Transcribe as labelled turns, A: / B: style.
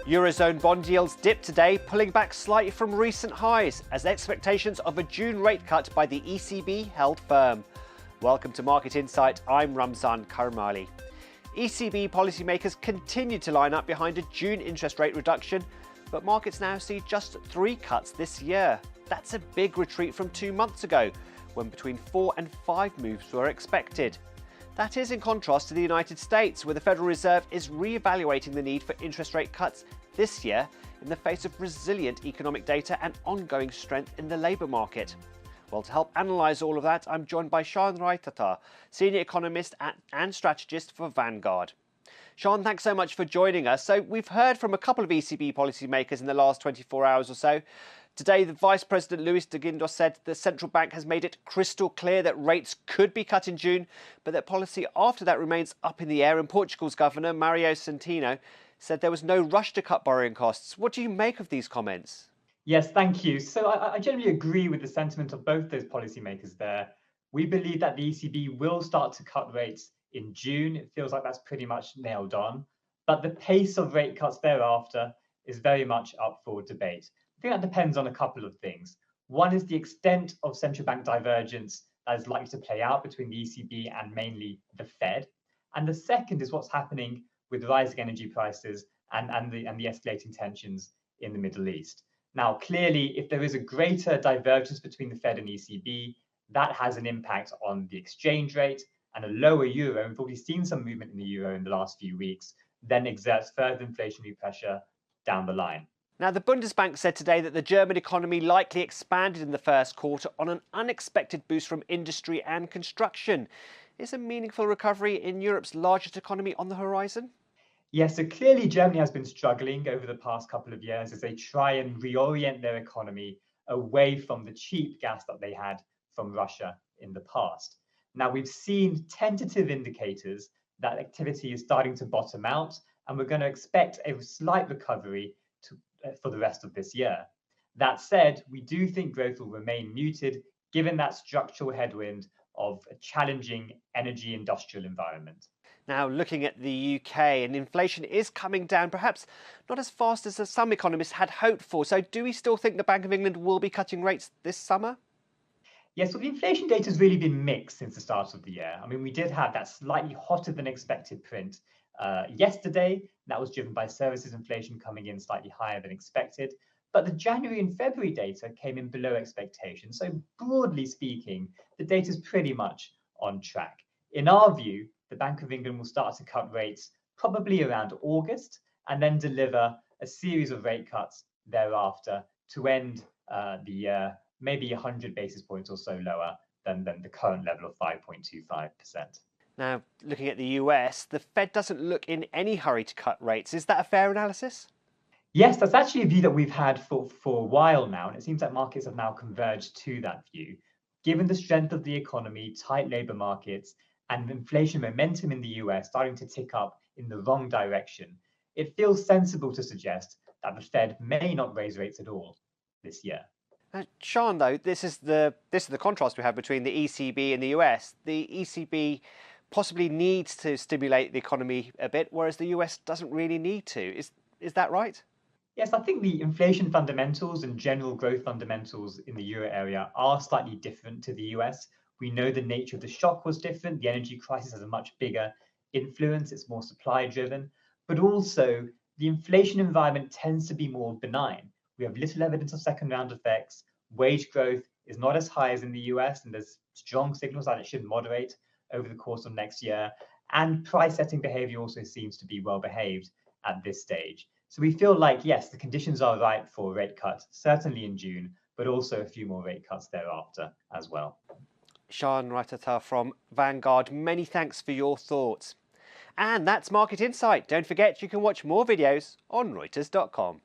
A: Eurozone bond yields dipped today, pulling back slightly from recent highs as expectations of a June rate cut by the ECB held firm. Welcome to Market Insight, I'm Ramzan Karmali. ECB policymakers continue to line up behind a June interest rate reduction, but markets now see just 3 cuts this year. That's a big retreat from 2 months ago, when between 4 and 5 moves were expected. That is in contrast to the United States, where the Federal Reserve is re-evaluating the need for interest rate cuts this year in the face of resilient economic data and ongoing strength in the labour market. Well, to help analyse all of that, I'm joined by Sean Reuters, Senior Economist and Strategist for Vanguard. Sean, thanks so much for joining us. So we've heard from a couple of ECB policymakers in the last 24 hours or so. Today, the Vice President Luis de Guindos said the central bank has made it crystal clear that rates could be cut in June, but that policy after that remains up in the air. And Portugal's Governor, Mario Centeno, said there was no rush to cut borrowing costs. What do you make of these comments?
B: Yes, thank you. So I generally agree with the sentiment of both those policymakers there. We believe that the ECB will start to cut rates in June. It feels like that's pretty much nailed on. But the pace of rate cuts thereafter is very much up for debate. I think that depends on a couple of things. One is the extent of central bank divergence that is likely to play out between the ECB and mainly the Fed. And the second is what's happening with rising energy prices and the escalating tensions in the Middle East. Now, clearly, if there is a greater divergence between the Fed and ECB, that has an impact on the exchange rate, and a lower euro, we've already seen some movement in the euro in the last few weeks, then exerts further inflationary pressure down the line.
A: Now, the Bundesbank said today that the German economy likely expanded in the first quarter on an unexpected boost from industry and construction. Is a meaningful recovery in Europe's largest economy on the horizon?
B: Yes, so clearly Germany has been struggling over the past couple of years as they try and reorient their economy away from the cheap gas that they had from Russia in the past. Now, we've seen tentative indicators that activity is starting to bottom out, and we're going to expect a slight recovery for the rest of this year. That said, we do think growth will remain muted given that structural headwind of a challenging energy industrial environment.
A: Now, looking at the UK, and inflation is coming down, perhaps not as fast as some economists had hoped for. So do we still think the Bank of England will be cutting rates this summer?
B: Yes, so the inflation data has really been mixed since the start of the year. I mean, we did have that slightly hotter than expected print yesterday. That was driven by services inflation coming in slightly higher than expected. But the January and February data came in below expectations. So broadly speaking, the data is pretty much on track. In our view, the Bank of England will start to cut rates probably around August and then deliver a series of rate cuts thereafter to end the year maybe 100 basis points or so lower than the current level of 5.25%.
A: Now, looking at the US, the Fed doesn't look in any hurry to cut rates. Is that a fair analysis?
B: Yes, that's actually a view that we've had for a while now, and it seems like markets have now converged to that view. Given the strength of the economy, tight labour markets, and inflation momentum in the US starting to tick up in the wrong direction, it feels sensible to suggest that the Fed may not raise rates at all this year.
A: Sean, though, this is the contrast we have between the ECB and the US. The ECB possibly needs to stimulate the economy a bit, whereas the US doesn't really need to. Is that right?
B: Yes, I think the inflation fundamentals and general growth fundamentals in the euro area are slightly different to the US. We know the nature of the shock was different. The energy crisis has a much bigger influence. It's more supply driven, but also the inflation environment tends to be more benign. We have little evidence of second round effects. Wage growth is not as high as in the US, and there's strong signals that it should moderate over the course of next year. And price setting behavior also seems to be well behaved at this stage. So we feel like, yes, the conditions are right for a rate cut, certainly in June, but also a few more rate cuts thereafter as well.
A: Sean Reuters from Vanguard, many thanks for your thoughts. And that's Market Insight. Don't forget you can watch more videos on Reuters.com.